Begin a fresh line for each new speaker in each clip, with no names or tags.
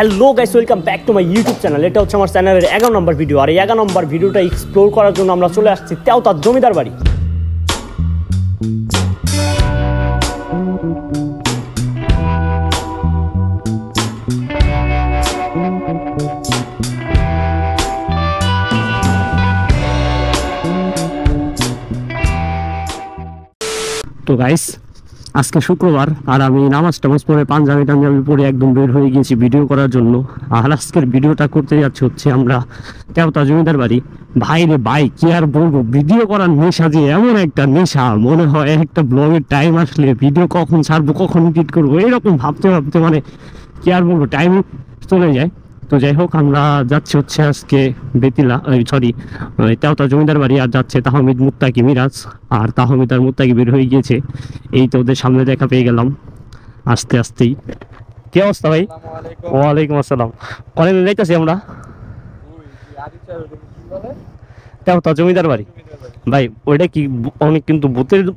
Hello guys, welcome back to my YouTube channel. এটা হচ্ছে আমার চ্যানেলের 11 নম্বর ভিডিও। আর এই 11 নম্বর ভিডিওটা এক্সপ্লোর করার জন্য আমরা চলে আসছি তেওতার জমিদার বাড়ি। তো গাইস, আজকে শুক্রবার আর আমি নামাজ টামাজ পরে পাঞ্জাবি টাঞ্জাবি পরে একদম বের হয়ে গিয়েছি ভিডিও করার জন্য। আর আজকের ভিডিওটা করতে যাচ্ছি হচ্ছে আমরা তেওতা জমিদার বাড়ি। ভাই রে ভাই, কি আর বলবো, ভিডিও করার নেশা যে এমন একটা নেশা, মনে হয় একটা ব্লগের টাইম আসলে ভিডিও কখন ছাড়বো কখন এডিট করবো এরকম ভাবতে ভাবতে মানে কি আর বলবো, টাইম চলে যায়। তো যাই হোক, আমরা যাচ্ছি হচ্ছে আজকে বেতিলা, তেওতা জমিদার বাড়ি। আর যাচ্ছে তাহমিদ, মুত্তাকি, মিরাজ। আর তাহমিদ আর মুত্তাকি বের হয়ে গিয়েছে, এই তো ওদের সামনে দেখা পেয়ে গেলাম আস্তে আস্তেই। কি অবস্থা ভাই? ওয়ালাইকুম আসসালাম। কলেজ যাইতেছি আমরা তেওতা জমিদার বাড়ি। ভাই ওইটা কি অনেক কিন্তু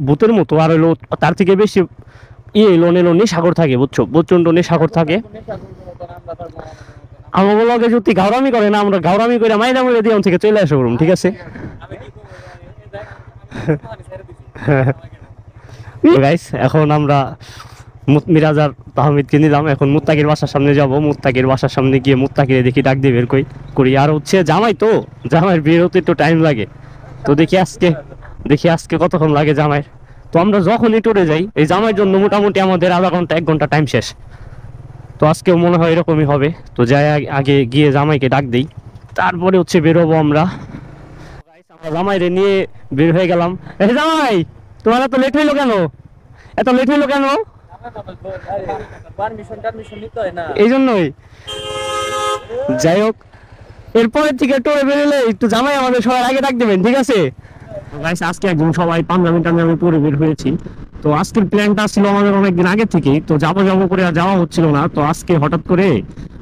ভূতের মতো, আর হইলো তার থেকে বেশি এলো নেশাগর থাকে, বুঝছো, প্রচন্ড নেশাগর থাকে। আমার বলকে যদি ঘাওরামি করে না, আমরা ঘাওরামি করে মাইনা মরে দিয়ে থেকে চলে আসা করুন, ঠিক আছে? গাইস, এখন আমরা মিরাজ আর তাহমিদকে নিলাম, এখন মুত্তাকির বাসার সামনে যাব। মুত্তাকির বাসার সামনে গিয়ে মুত্তাকিরে দেখি ডাক দিয়ে বের করি। আর হচ্ছে জামাই, তো জামাইয়ের বের হতে একটু টাইম লাগে। তো দেখি আজকে কতক্ষণ লাগে জামাইয়ের। তো আমরা যখনই টুরে যাই এই জামাইয়ের জন্য মোটামুটি আমাদের আধা ঘন্টা 1 ঘন্টা টাইম শেষ। তো আজকেও মনে হয় এরকমই হবে। তো যাই আগে গিয়ে জামাইকে ডাক দিই, তারপরে হচ্ছে বেরোবো আমরা। জামাইরে নিয়ে বের হয়ে গেলাম। এই জামাই, তোমার এত লেট হইলো কেন? এই জন্যই। যাই হোক, এরপরের থেকে টোরে বেরোলে একটু জামাই আমাদের সবার আগে ডাক দেবেন, ঠিক আছে? আজকে একদম সবাই পাঞ্জাবি টাঞ্জাবি পরে বের হয়েছি। তো আজকের প্ল্যানটা ছিল আমাদের অনেকদিন আগে থেকেই, তো যাবো করে আর যাওয়া হচ্ছিল না। তো আজকে হঠাৎ করে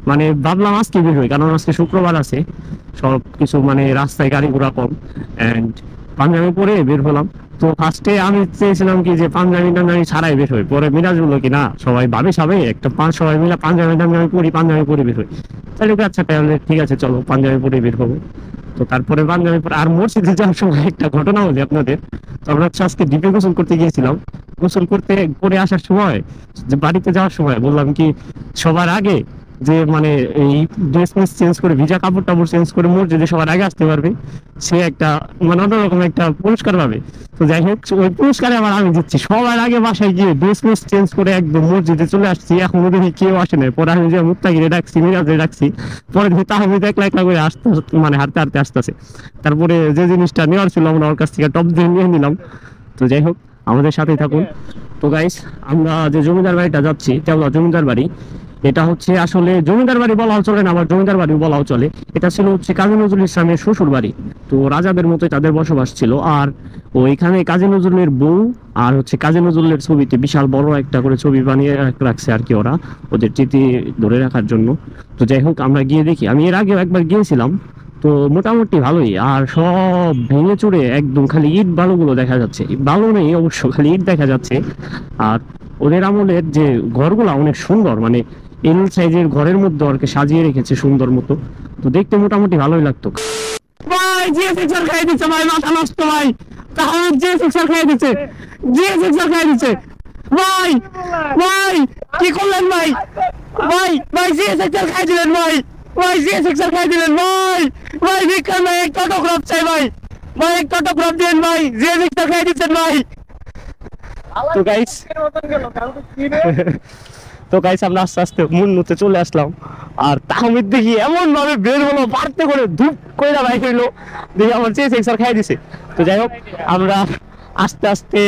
মানে ভাবলাম আজকে বের হই, কারণ আজকে শুক্রবার আছে, সব কিছু মানে রাস্তায় গাড়ি ঘোড়া কম, অ্যান্ড পাঞ্জাবি পরে বের হলাম। তো ফার্স্টে আমি চেয়েছিলাম কি যে পাঞ্জাবি টাঞ্জাবি ছাড়াই বের হই, পরে মিরাজ বললো কি না, সবাই সবাই একটা সবাই মিলে পাঞ্জাবি টাঞ্জাবি পরে বের হই। তাহলে আচ্ছা তাহলে ঠিক আছে, চলো পাঞ্জাবি পরে বের হবো। তো তারপরে পাঞ্জাবি পরে আর মসজিদে যাওয়ার সময় একটা ঘটনা বলি আপনাদের। তো আমরা হচ্ছে আজকে ডিপে গোসল করতে গিয়েছিলাম। গোসল করে আসার সময়, যে বাড়িতে যাওয়ার সময় বললাম কি সবার আগে যে মানে এই ড্রেস চেঞ্জ করে ভিজা কাপড় টাপড় চেঞ্জ করে মসজিদে সবার আগে আসতে পারবে, সে একটা মানে অন্যরকম একটা পুরস্কার পাবে। তো যাই হোক, ওই পুরস্কারে আবার আমি দিচ্ছি, সবার আগে বাসায় গিয়ে ড্রেস চেঞ্জ করে একদম মসজিদে চলে আসছি। এখন ওদের কেউ আসে নাই। পরে আমি যে মুত্তাকিরে ডাকছি, মিরাজে ডাকছি, পরে তাহমিদ একলা করে মানে হাঁটতে আসতেছে। তারপরে যে জিনিসটা নেওয়ার ছিল আমরা ওর কাছ থেকে টপ দিয়ে নিয়ে নিলাম। তো যাই হোক, আমাদের সাথেই থাকুন। তো গাইস, আমরা যে জমিদার বাড়িটা যাচ্ছি, তেওতা জমিদার বাড়ি, এটা হচ্ছে আসলে জমিদার বাড়ি বলাও চলে না, আবার জমিদার বাড়ি বলাও চলে। এটা ছিল হচ্ছে কাজী নজরুল ইসলামের শ্বশুর বাড়ি। তো রাজাদের মতোই তাদের বসবাস ছিল। আর ওইখানে কাজী নজরুলের বউ আর হচ্ছে কাজী নজরুলের ছবিতে বিশাল বড় একটা করে ছবি বানিয়ে রাখছে আর কি, ওরা ওদের স্মৃতি ধরে রাখার জন্য। তো যাই হোক, আমরা গিয়ে দেখি, আমি এর আগেও একবার গিয়েছিলাম, তো মোটামুটি ভালোই। আর সব ভেঙে চুরে একদম খালি ইট বালুগুলো দেখা যাচ্ছে, বালু নেই অবশ্য, খালি ইট দেখা যাচ্ছে। আর ওদের আমলের যে ঘরগুলা অনেক সুন্দর, মানে এল সাইজের ঘরের মধ্যে আর কি সাজিয়ে রেখেছে সুন্দর মতো। তো দেখতে মোটামুটি ভালোই লাগতো। ভাই জিএসএক্সআর খাই দিচ্ছে, ভাই মাথা নষ্ট ভাই, তাহলে জিএসএক্সআর খাই দিচ্ছে, ভাই ভাই কি করলেন ভাই? ভাই জিএসএক্সআর খাই দিলেন ভাই জিএসএক্সআর খাই দিলেন ভাই বিক্রম ভাই একটা অটোগ্রাফ চাই ভাই একটা অটোগ্রাফ দেন ভাই, জিএসএক্সআর খাই দিচ্ছেন ভাই। তো গাইস আমরা আস্তে আস্তে মুন্নুতে চলে আসলাম। আর তাহমিদ দেখি এমন ভাবে বের হলো, বাড়তে করে ধূপ কইরা বাইক হইলো, দেখি আমার জিএসএক্সআর খাই দিছে। তো যাই হোক, আমরা আস্তে আস্তে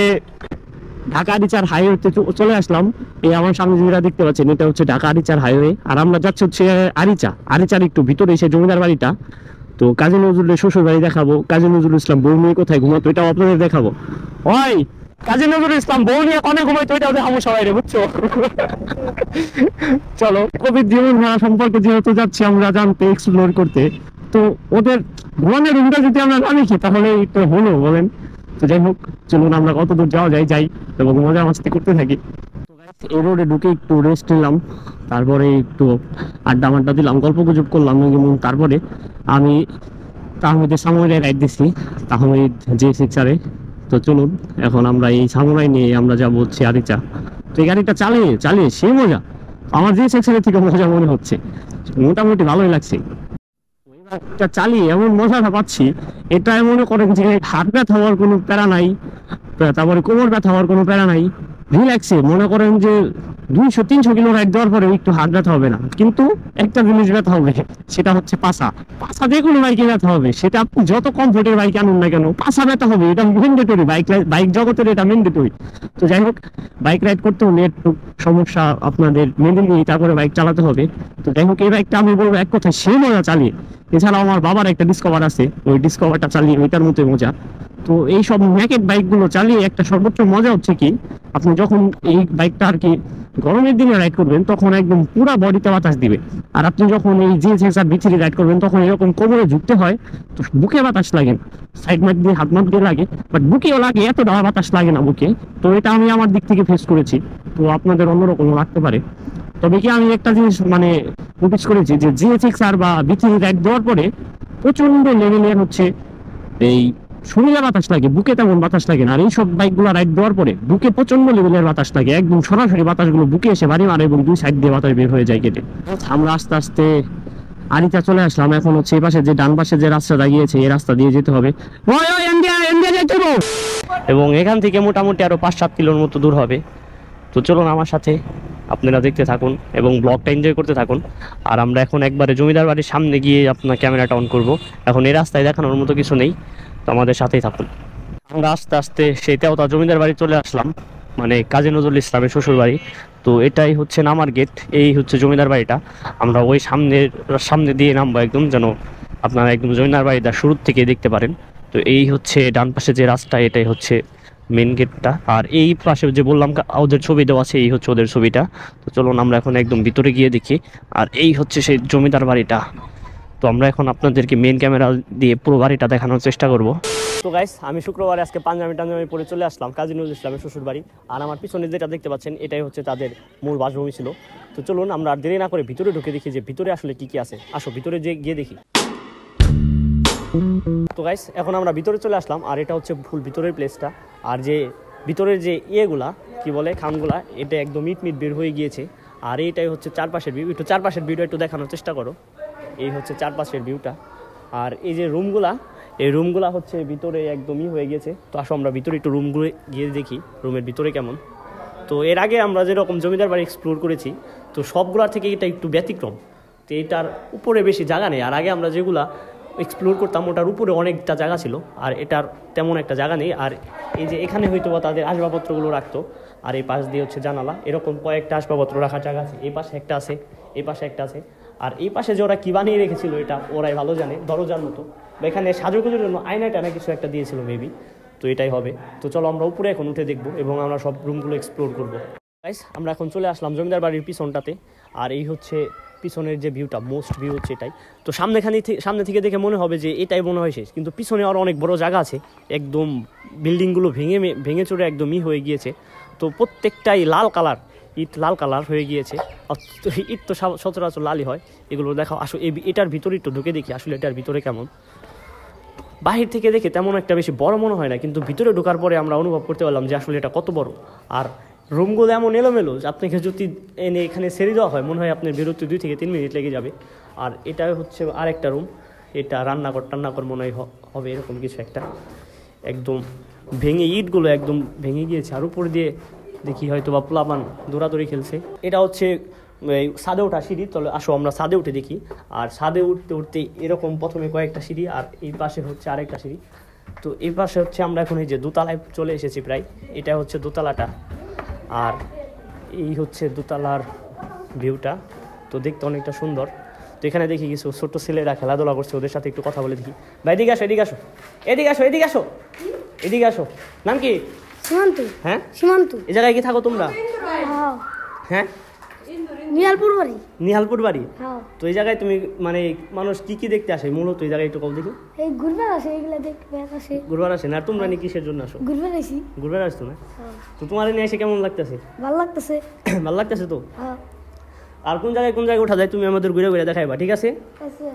ঢাকা আরিচার হাইওয়েতে চলে আসলাম। এই আমার সামনে যেটা দেখতে পাচ্ছেন, এটা হচ্ছে ঢাকা আরিচার হাইওয়ে। আর আমরা যাচ্ছি হচ্ছে আরিচার একটু ভিতরে এসে জমিদার বাড়িটা। তো কাজী নজরুলের শ্বশুর বাড়ি দেখাবো, কাজী নজরুল ইসলাম বউ নিয়ে কোথায় ঘুমাতো এটাও আপনাদের দেখাবো। ওই কাজী নজরুল ইসলাম বউ নিয়ে অনেক ঘুমাইতো, এটাও দেখাবো সবাই রে, বুঝছো? চলো, কবির জীবন সম্পর্কে যেহেতু যাচ্ছি আমরা জানতে, এক্সপ্লোর করতে, তো ওদের ঘুমানোর রুমটা যদি আমরা না দেখি তাহলে তো হলো বলেন। তো যাই হোক, চলুন আমরা কত দূর যাওয়া যাই এবং মজা মাস্তি করতে থাকি। তো এই রোডে ঢুকে একটু রেস্ট নিলাম, তারপরে একটু আড্ডা দিলাম, গল্প গুজব করলাম, এবং তারপরে আমি তাহমিদের সামুরাই রাইড দিচ্ছি, তাহমিদ J6R-এ। তো চলুন এখন আমরা এই সামুরাই নিয়ে আমরা যাবো হচ্ছে আরিচা। তো এই গাড়িটা চালিয়ে সে মজা, আমার J6R-এর থেকে মজা মনে হচ্ছে, মোটামুটি ভালোই লাগছে। এটা চালিয়ে এমন মজাটা পাচ্ছি, এটা মনে করেন যে হাত ব্যথা হওয়ার কোনো প্যারা নাই, তারপরে কোমর ব্যথা হওয়ার কোনো প্যারা নাই, রিল্যাক্সে মনে করেন যে 200-300 কিলো রাইড দেওয়ার পরে একটু হাত ব্যথা হবে না, কিন্তু একটা জিনিস ব্যথা হবে, সেটা হচ্ছে পাছা যে কোনো বাইকে ব্যথা হবে, সেটা আপনি যত কমফোর্টের বাইক আনুন না কেন, পাছা ব্যথা হবে, এটা ম্যান্ডেটরি, বাইক জগতের এটা ম্যান্ডেটরি। তো যাই হোক, বাইক রাইড করতে হলে একটু সমস্যা আপনাদের মেনে নিয়ে তারপরে বাইক চালাতে হবে। তো যাই হোক, এই বাইকটা আমি বলবো এক কথায় সে মজা চালিয়ে। এছাড়াও আমার বাবার একটা ডিসকভার আছে, ওই ডিসকভারটা চালিয়ে ওইটার মতোই মজা। তো এই সব ন্যাকেড বাইকগুলো চালিয়ে একটা সর্বোচ্চ মজা হচ্ছে কি, আপনি যখন এই বাইকটা আর কি গরমের দিনে রাইড করবেন তখন একদম পুরা বডিতে বাতাস দিবে, আর আপনি যখন এই J6R V3 রাইড করবেন তখন এরকম কোমরে ঝুঁকতে হয়, তো বুকে বাতাস লাগে না, সাইড মাইড দিয়ে হাত মাত দিয়ে লাগে, বাট বুকেও লাগে, এত বাতাস লাগে না বুকে। তো এটা আমি আমার দিক থেকে ফেস করেছি, তো আপনাদের অন্যরকম লাগতে পারে। তবে কি আমি একটা জিনিস মানে নোটিস করেছি যে J6R বা V3 রাইড দেওয়ার পরে প্রচন্ড লেভেলের হচ্ছে এই শরীরে বাতাস লাগে, বুকে তেমন বাতাস লাগে না। আর এইসব বাইকগুলো রাইড দেওয়ার পরে বুকে প্রচন্ড লেভেলের বাতাস লাগে, একদম সরাসরি বাতাসগুলো বুকে এসে বাড়ি মারে এবং দুই সাইড দিয়ে বাতাস বের হয়ে যায় কেটে। আমরা আস্তে আস্তে আরিচা চলে আসলাম, এখন হচ্ছে এই পাশে যে ডান পাশে যে রাস্তাটা গিয়েছে এই রাস্তা দিয়ে যেতে হবে, এবং এখান থেকে মোটামুটি আরো 5-7 কিলোর মতো দূর হবে। তো চলুন আমার সাথে, আপনারা দেখতে থাকুন এবং ব্লগটা এনজয় করতে থাকুন। আর আমরা এখন একবারে জমিদার বাড়ির সামনে গিয়ে আপনার ক্যামেরাটা অন করব। এখন এই রাস্তায় দেখানোর মতো কিছু নেই, তো আমাদের সাথেই থাকুন। আমরা আস্তে আস্তে সেটাও তার জমিদার বাড়ি চলে আসলাম, মানে কাজী নজরুল ইসলামের শ্বশুর বাড়ি। তো এটাই হচ্ছে নামার গেট, এই হচ্ছে জমিদার বাড়িটা। আমরা ওই সামনে দিয়ে নামবো একদম, যেন আপনারা একদম জমিদার বাড়িটা শুরুর থেকে দেখতে পারেন। তো এই হচ্ছে ডান পাশে যে রাস্তা, এটাই হচ্ছে মেন গেটটা। আর এই পাশে যে বললাম ওদের ছবি দেওয়া আছে, এই হচ্ছে ওদের ছবিটা। তো চলুন আমরা এখন একদম ভিতরে গিয়ে দেখি। আর এই হচ্ছে সেই জমিদার বাড়িটা। তো আমরা এখন আপনাদেরকে মেন ক্যামেরা দিয়ে পুরো বাড়িটা দেখানোর চেষ্টা করব। তো গাইস, আমি শুক্রবারে আজকে পাঞ্জাবি পরে চলে আসলাম কাজী নজরুল ইসলামের শ্বশুর বাড়ি। আর আমার পিছনে যেটা দেখতে পাচ্ছেন এটাই হচ্ছে তাদের মূল বাসভূমি ছিল। তো চলুন আমরা আর দেরি না করে ভিতরে ঢুকে দেখি যে ভিতরে আসলে কি কি আছে। আসো ভিতরে গিয়ে দেখি। তো গাইস, এখন আমরা ভিতরে চলে আসলাম, আর এটা হচ্ছে ফুল ভিতরের প্লেসটা। আর যে ভিতরের যে ইয়েগুলা কি বলে খামগুলা, এটা একদম মিট বের হয়ে গিয়েছে। আর এইটাই হচ্ছে চারপাশের ভিউ, একটু চারপাশের ভিউটা একটু দেখানোর চেষ্টা করো। এই হচ্ছে চারপাশের ভিউটা। আর এই যে রুমগুলা হচ্ছে ভিতরে একদমই হয়ে গেছে। তো আসো আমরা ভিতরে একটু রুমগুলো গিয়ে দেখি রুমের ভিতরে কেমন। তো এর আগে আমরা যেরকম জমিদার বাড়ি এক্সপ্লোর করেছি, তো সবগুলোর থেকে এটা একটু ব্যতিক্রম। তো এটার উপরে বেশি জায়গা নেই, আর আগে আমরা যেগুলা এক্সপ্লোর করতাম ওটার উপরে অনেকটা জায়গা ছিল, আর এটার তেমন একটা জায়গা নেই। আর এই যে এখানে হয়তো বা তাদের আসবাবপত্রগুলো রাখতো, আর এই পাশ দিয়ে হচ্ছে জানালা, এরকম কয়েকটা আসবাবপত্র রাখার জায়গা আছে। এই পাশে একটা আছে, এই পাশে একটা আছে। আর এই পাশে যে ওরা কী বানিয়ে রেখেছিল এটা ওরাই ভালো জানে, দরজার মতো বা এখানে সাজুগুজুর জন্য আয়নাটা না কিছু একটা দিয়েছিল মেবি। তো এটাই হবে। তো চলো আমরা উপরে এখন উঠে দেখবো এবং আমরা সব রুমগুলো এক্সপ্লোর করবো। গাইস, আমরা এখন চলে আসলাম জমিদার বাড়ির পিছনটাতে। আর এই হচ্ছে পিছনের যে ভিউটা, মোস্ট ভিউ হচ্ছে এটাই। তো সামনে থেকে দেখে মনে হবে যে এটাই মনে হয় শেষ, কিন্তু পিছনে আরও অনেক বড় জায়গা আছে। একদম বিল্ডিংগুলো ভেঙে চড়ে একদমই হয়ে গিয়েছে। তো প্রত্যেকটাই লাল কালার, ইট লাল কালার হয়ে গিয়েছে। ইট তো সচরাচর লালই হয়। এগুলো দেখো, আসো এটার ভিতরে একটু ঢুকে দেখি আসলে এটার ভিতরে কেমন। বাহির থেকে দেখে তেমন একটা বেশি বড় মনে হয় না, কিন্তু ভিতরে ঢোকার পরে আমরা অনুভব করতে পারলাম যে আসলে এটা কত বড়। আর রুমগুলো এমন এলোমেলো, আপনাকে যদি এনে এখানে ছেড়ে দেওয়া হয় মনে হয় আপনার বেরোতে 2 থেকে 3 মিনিট লেগে যাবে। আর এটা হচ্ছে আরেকটা রুম, এটা রান্নাঘর মনে হবে এরকম কিছু একটা। একদম ইটগুলো একদম ভেঙে গিয়েছে। আর উপর দিয়ে দেখি হয়তো বা পোলাপান দৌড়াদৌড়ি খেলছে। এটা হচ্ছে ছাদে ওঠা সিঁড়ি। তাহলে আসো আমরা ছাদে উঠে দেখি। আর ছাদে উঠতে এরকম প্রথমে কয়েকটা সিঁড়ি, আর এই পাশে হচ্ছে আরেকটা সিঁড়ি। তো এই পাশে হচ্ছে আমরা এখন এই যে দোতলায় চলে এসেছি প্রায়। এটা হচ্ছে দোতলাটা, আর এই হচ্ছে দোতলার ভিউটা। তো দেখতে অনেকটা সুন্দর। তো এখানে দেখি কিছু ছোট্ট ছেলেরা খেলাধুলা করছে, ওদের সাথে একটু কথা বলে দেখি। ভাই এদিকে আসো। নাম কি? সীমান্ত। হ্যাঁ সীমান্ত। এই জায়গায় কি থাকো তোমরা? হ্যাঁ
নিহালপুর বাড়ি।
নিহালপুর বাড়ি?
হ্যাঁ।
তো এই জায়গায় তুমি মানে মানুষ কি কি দেখতে আসে মূলত এই জায়গায় একটু কল দেখি।
এই ঘুরবার আসে, এগুলা দেখতে আসে।
ঘুরবার আসে না? আর তোমরা নি কিসের জন্য আসো?
ঘুরবার আসি।
ঘুরবার আসছো না?
হ্যাঁ।
তো তোমার নিয়ে এসে কেমন লাগতেছে?
ভালো লাগতেছে।
ভালো লাগতেছে তো?
হ্যাঁ।
আর কোন জায়গায় ওঠা যায় তুমি আমাদের ঘুরে ঘুরে দেখাইবা, ঠিক আছে?
আছে।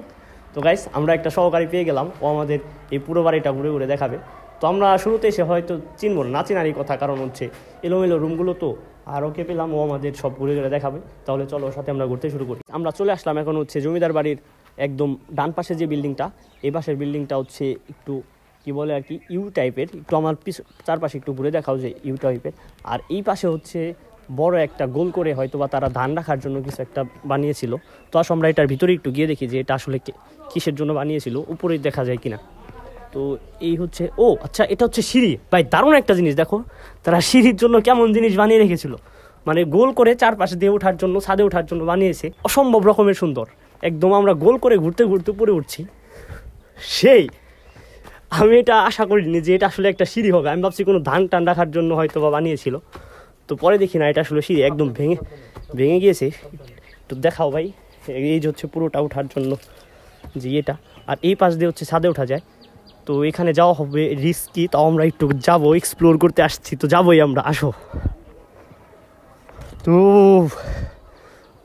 তো গাইস আমরা একটা সহকারী পেয়ে গেলাম, ও আমাদের এই পুরো বাড়িটা ঘুরে ঘুরে দেখাবে। তো আমরা শুরুতে এসে হয়তো চিনবো না, চিনারই কথা, কারণ হচ্ছে এলোমেলো রুমগুলো তো। আর ওকে পেলাম, ও আমাদের সব ঘুরে ঘুরে দেখাবে। তাহলে চলো ওর সাথে আমরা ঘুরতে শুরু করি। আমরা চলে আসলাম এখন হচ্ছে জমিদার বাড়ির একদম ডান পাশে যে বিল্ডিংটা, এই পাশের বিল্ডিংটা হচ্ছে একটু কি বলে আর কি ইউ টাইপের। একটু আমার চারপাশে একটু ঘুরে দেখাও যে ইউ টাইপের। আর এই পাশে হচ্ছে বড় একটা গোল করে হয়তো বা তারা ধান রাখার জন্য কিছু একটা বানিয়েছিল। তো আসলে আমরা এটার ভিতরে একটু গিয়ে দেখি যে এটা আসলে কিসের জন্য বানিয়েছিল, উপরে দেখা যায় কিনা। তো এই হচ্ছে, ও আচ্ছা, এটা হচ্ছে সিঁড়ি। ভাই দারুণ একটা জিনিস, দেখো তারা সিঁড়ির জন্য কেমন জিনিস বানিয়ে রেখেছিল, মানে গোল করে চারপাশে দিয়ে ওঠার জন্য, ছাদে ওঠার জন্য বানিয়েছে। অসম্ভব রকমের সুন্দর একদম। আমরা গোল করে ঘুরতে ঘুরতে উপরে উঠছি, সেই আমি এটা আশা করিনি যে এটা আসলে একটা সিঁড়ি হবে। আমি ভাবছি কোনো ধান টান রাখার জন্য হয়তো বা বানিয়েছিল। তো পরে দেখি না, এটা আসলে সিঁড়ি একদম ভেঙে গিয়েছে। তো দেখাও ভাই, এই যে হচ্ছে পুরোটা ওঠার জন্য যে এটা। আর এই পাশ দিয়ে হচ্ছে ছাদে ওঠা যায়। তো এখানে যাওয়া হবে রিস্কি, তাও আমরা একটু যাবো, এক্সপ্লোর করতে আসছি তো যাবোই আমরা, আসো। তো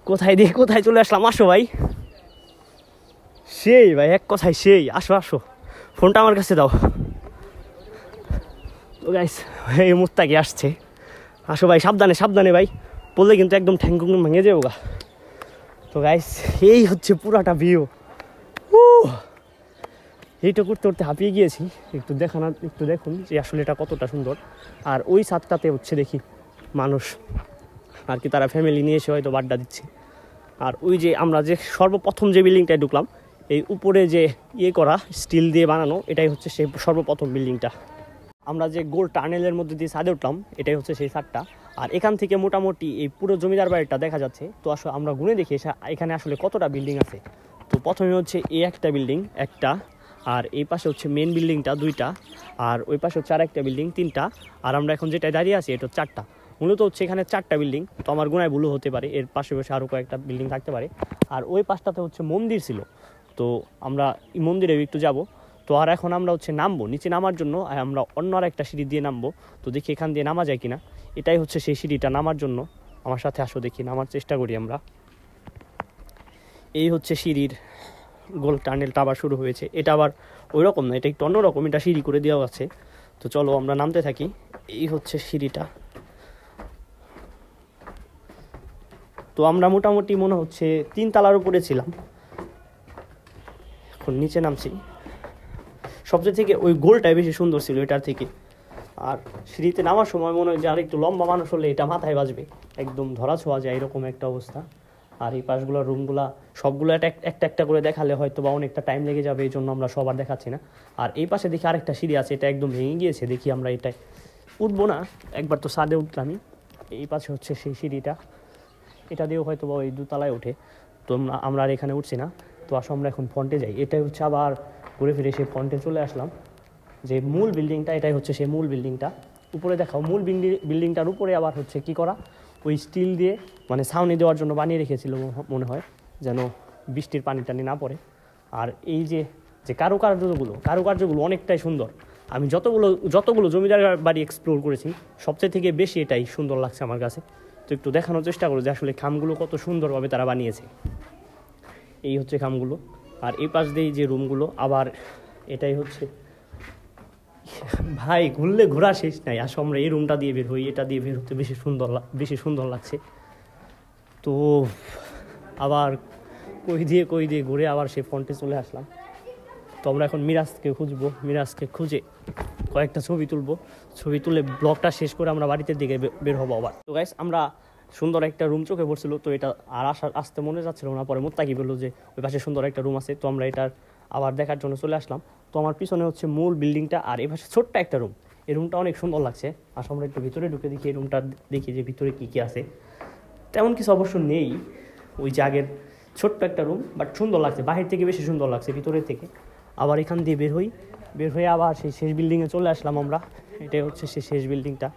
কোথায় চলে আসলাম, আসো ভাই। সেই ভাই এক কথায় সেই, আসো আসো, ফোনটা আমার কাছে দাও। তো গাইস এই মুস্তাকি আসছে, আসো ভাই, সাবধানে সাবধানে ভাই, বললে কিন্তু একদম ঠ্যাঙ্গুং ভেঙে যাবো গা। তো গাইস এই হচ্ছে পুরাটা ভিউ। এইটা করতে করতে হাঁপিয়ে গিয়েছি। একটু দেখুন যে আসলে এটা কতটা সুন্দর। আর ওই ছাদটাতে হচ্ছে দেখি মানুষ আর কি, তারা ফ্যামিলি নিয়ে এসে হয়তো আড্ডা দিচ্ছে। আর ওই যে আমরা যে সর্বপ্রথম যে বিল্ডিংটায় ঢুকলাম, এই উপরে যে করা স্টিল দিয়ে বানানো, এটাই হচ্ছে সেই সর্বপ্রথম বিল্ডিংটা। আমরা যে গোল টানেলের মধ্যে দিয়ে ছাদে উঠলাম, এটাই হচ্ছে সেই ছাদটা। আর এখান থেকে মোটামুটি এই পুরো জমিদার বাড়িটা দেখা যাচ্ছে। তো আসলে আমরা গুনে দেখি এখানে আসলে কতটা বিল্ডিং আছে। তো প্রথমে হচ্ছে এই একটা বিল্ডিং, একটা, আর এই পাশে হচ্ছে মেন বিল্ডিংটা দুইটা, আর ওই পাশে হচ্ছে আর একটা বিল্ডিং তিনটা, আর আমরা এখন যেটা দাঁড়িয়ে আছি এটা চারটা। মূলত হচ্ছে এখানে চারটা বিল্ডিং, তো আমার গুনায় ভুলও হতে পারে, এর পাশে আরও কয়েকটা বিল্ডিং থাকতে পারে। আর ওই পাশটাতে হচ্ছে মন্দির ছিল, তো আমরা এই মন্দিরে একটু যাব। তো আর এখন আমরা হচ্ছে নামবো, নিচে নামার জন্য আমরা অন্য আর একটা সিঁড়ি দিয়ে নামবো। তো দেখি এখান দিয়ে নামা যায় কিনা। এটাই হচ্ছে সেই সিঁড়িটা নামার জন্য। আমার সাথে আসো, দেখি নামার চেষ্টা করি আমরা। এই হচ্ছে সিঁড়ির গোল টানেলটা আবার শুরু হয়েছে। এটা আবার ওই রকম না, এটা একটু অন্যরকম, এটা সিঁড়ি করে দেওয়া আছে। তো চলো আমরা নামতে থাকি। এই হচ্ছে সিঁড়িটা। তো আমরা মোটামুটি মনে হচ্ছে 3 তলার উপরে ছিলাম, এখন নিচে নামছি। সবচেয়ে থেকে ওই গোলটাই বেশি সুন্দর ছিল এটার থেকে। আর সিঁড়িতে নামার সময় মনে হয় যে আর একটু লম্বা মানুষ হলে এটা মাথায় বাজবে, একদম ধরা ছোঁয়া যায় এরকম একটা অবস্থা। আর এই পাশগুলোর রুমগুলা সবগুলো একটা একটা করে দেখালে হয়তো বা অনেকটা টাইম লেগে যাবে, এই জন্য আমরা সবার দেখাচ্ছি না। আর এই পাশে দেখি আরেকটা সিঁড়ি আছে, এটা একদম ভেঙে গিয়েছে। দেখি আমরা এটাই উঠবো না, একবার তো ছাদে উঠলামই। এই পাশে হচ্ছে সেই সিঁড়িটা, এটা দিয়েও হয়তো বা ওই 2 তলায় ওঠে। তো আমরা আর এখানে উঠছি না। তো আসো আমরা এখন ফ্রন্টে যাই। এটাই হচ্ছে আবার ঘুরে ফিরে সেই ফ্রন্টে চলে আসলাম, যে মূল বিল্ডিংটা, এটাই হচ্ছে সেই মূল বিল্ডিংটা। উপরে দেখাও, মূল বিল্ডিংটার উপরে আবার হচ্ছে কি করা, ওই স্টিল দিয়ে মানে ছাউনি দেওয়ার জন্য বানিয়ে রেখেছিল মনে হয়, যেন বৃষ্টির পানি টানি না পড়ে। আর এই যে কারুকার্যগুলো অনেকটাই সুন্দর। আমি যতগুলো জমিদার বাড়ি এক্সপ্লোর করেছি, সবচেয়ে থেকে বেশি এটাই সুন্দর লাগছে আমার কাছে। তো একটু দেখানোর চেষ্টা করো যে আসলে খামগুলো কত সুন্দরভাবে তারা বানিয়েছে। এই হচ্ছে খামগুলো। আর এই পাশ দিয়ে যে রুমগুলো, আবার এটাই হচ্ছে, ভাই ঘুরলে ঘোরা শেষ নাই। আসো আমরা এই রুমটা দিয়ে বের হই, এটা দিয়ে বের হতে বেশি সুন্দর লাগছে। তো আবার কই দিয়ে ঘুরে আবার সেই ফ্রন্টে চলে আসলাম। তো আমরা এখন মিরাজকে খুঁজবো, মিরাজকে খুঁজে কয়েকটা ছবি তুলে ব্লগটা শেষ করে আমরা বাড়িতে দিকে বের হবো আবার। তো গাইস আমরা সুন্দর একটা রুম চোখে পড়ছিল, তো এটা আর আসতে মনে যাচ্ছিল না। পরে মুত্তাকি বললো যে ওই পাশে সুন্দর একটা রুম আছে, তো আমরা এটার আবার দেখার জন্য চলে আসলাম। তো আমার পিছনে হচ্ছে মূল বিল্ডিংটা, আর এই পাশে ছোট্ট একটা রুম। এই রুমটা অনেক সুন্দর লাগছে। আসলে আমরা একটু ভিতরে ঢুকে দেখি এই রুমটা, দেখি যে ভিতরে কী কী আছে। তেমন কিছু অবশ্য নেই, ওই যে আগের ছোট্ট একটা রুম, বাট সুন্দর লাগছে, বাহির থেকে বেশি সুন্দর লাগছে ভিতরের থেকে। আবার এখান দিয়ে বের হয়ে আবার সেই শেষ বিল্ডিংয়ে চলে আসলাম আমরা। এটাই হচ্ছে সেই শেষ বিল্ডিংটা,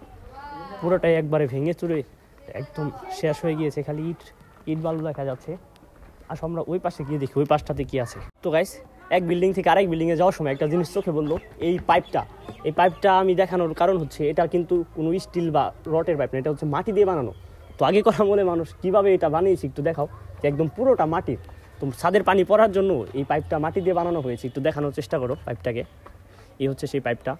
পুরোটাই একবারে ভেঙে চুরে একদম শেষ হয়ে গিয়েছে, খালি ইট ইট বালু দেখা যাচ্ছে। আসো আমরা ওই পাশে গিয়ে দেখি ওই পাশটাতে কি আছে। তো গাইস, এক বিল্ডিং থেকে আরেক বিল্ডিংয়ে যাওয়ার সময় একটা জিনিস চোখে বললো, এই পাইপটা আমি দেখানোর কারণ হচ্ছে এটা কিন্তু কোনো স্টিল বা রটের পাইপ না, এটা হচ্ছে মাটি দিয়ে বানানো। তো আগে কথা বলে মানুষ কীভাবে এটা বানিয়েছে একটু দেখাও, যে একদম পুরোটা মাটির। তো ছাদের পানি পড়ার জন্য এই পাইপটা মাটি দিয়ে বানানো হয়েছে, একটু দেখানোর চেষ্টা করো পাইপটাকে। এই হচ্ছে সেই পাইপটা,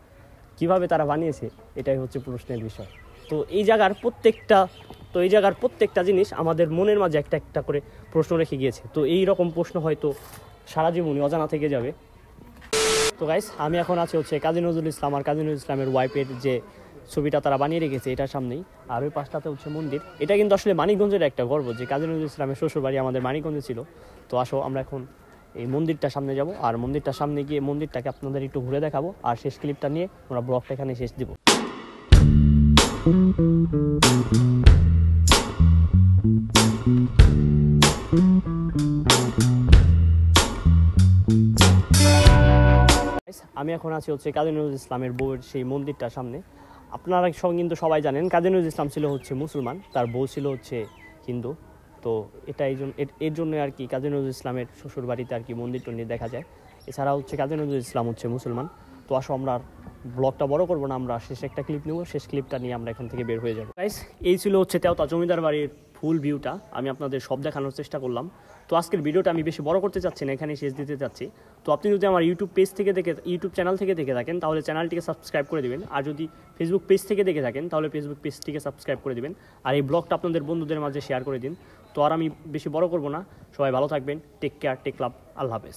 কিভাবে তারা বানিয়েছে এটাই হচ্ছে প্রশ্নের বিষয়। তো এই জায়গার প্রত্যেকটা জিনিস আমাদের মনের মাঝে একটা একটা করে প্রশ্ন রেখে গিয়েছে। তো এই রকম প্রশ্ন হয়তো সারা জীবনই অজানা থেকে যাবে। তো গাইস, আমি এখন আছি হচ্ছে কাজী নজরুল ইসলাম আর কাজী নজরুল ইসলামের ওয়াইফের যে ছবিটা তারা বানিয়ে রেখেছে এটার সামনেই। আর ওই পাশটাতে হচ্ছে মন্দির। এটা কিন্তু আসলে মানিকগঞ্জের একটা গর্ব যে কাজী নজরুল ইসলামের শ্বশুরবাড়ি আমাদের মানিকগঞ্জে ছিল। তো আসো আমরা এখন এই মন্দিরটার সামনে যাব, আর মন্দিরটার সামনে গিয়ে মন্দিরটাকে আপনাদের একটু ঘুরে দেখাবো, আর শেষ ক্লিপটা নিয়ে আমরা ব্লগটা এখানে শেষ দিব। আমি এখন আছি হচ্ছে কাজী নজরুল ইসলামের বউয়ের সেই মন্দিরটার সামনে। আপনারা কিন্তু সবাই জানেন কাজী নজরুল ইসলাম ছিল হচ্ছে মুসলমান, তার বউ ছিল হচ্ছে হিন্দু। তো এটা এর জন্য আর কি কাজী নজরুল ইসলামের শ্বশুর বাড়িতে আর কি মন্দির টন্দির দেখা যায়। এছাড়া হচ্ছে কাজী নজরুল ইসলাম হচ্ছে মুসলমান। তো আসো আমরা ব্লগটা বড় করবো না, আমরা শেষ একটা ক্লিপ নেব, শেষ ক্লিপটা নিয়ে আমরা এখান থেকে বের হয়ে যাবো। গাইস, এই ছিল হচ্ছে তেওতা জমিদার বাড়ির ফুল ভিউটা, আমি আপনাদের সব দেখানোর চেষ্টা করলাম। তো আজকের ভিডিওটা আমি বেশি বড় করতে চাচ্ছি না, এখানে শেষ দিতে চাচ্ছি। তো আপনি যদি আমার ইউটিউব চ্যানেল থেকে দেখে থাকেন তাহলে চ্যানেলটিকে সাবস্ক্রাইব করে দিবেন, আর যদি ফেসবুক পেজ থেকে দেখে থাকেন তাহলে ফেসবুক পেজটিকে সাবস্ক্রাইব করে দিবেন, আর এই ব্লগটা আপনাদের বন্ধুদের মাঝে শেয়ার করে দিন। তো আর আমি বেশি বড় করবো না, সবাই ভালো থাকবেন, টেক কেয়ার, টেক লাভ, আল্লাহ হাফেজ।